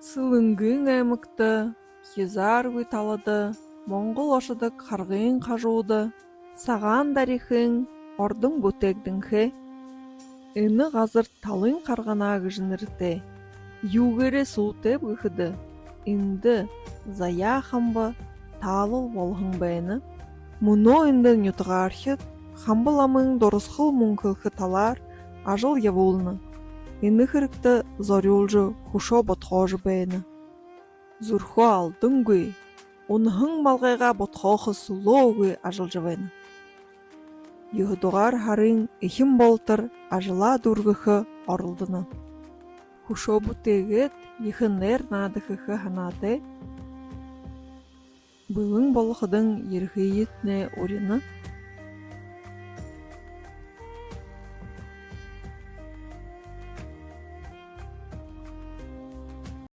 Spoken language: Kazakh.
Сылынгын аймыкта, Хизаргуй талыды, Моңғол ошыдык харгын кажууды, саган тарихын, ордың бүтегдіңхе, ыны газыр талын каргана гыжынырте, югере суутеп гыхыды, инді зая хамбы талыл болғын бәйіні, мұно инді нютығархет, хамбыламың дорысқыл мұңқылқы талар, ажыл явулны, ины хырыкты зорюлжы хушо ботхожы бәйіні. Зурхо алдың гүй, онхың малғайға ботхоқы суло гүй ажылжы бәйіні. Юхудуғар харың ихим болтыр ажыла дургыхы орылдыны. Хушо бутегет ихынер надыхыхы ханады, Былың болықыдың ерхейетіне орины,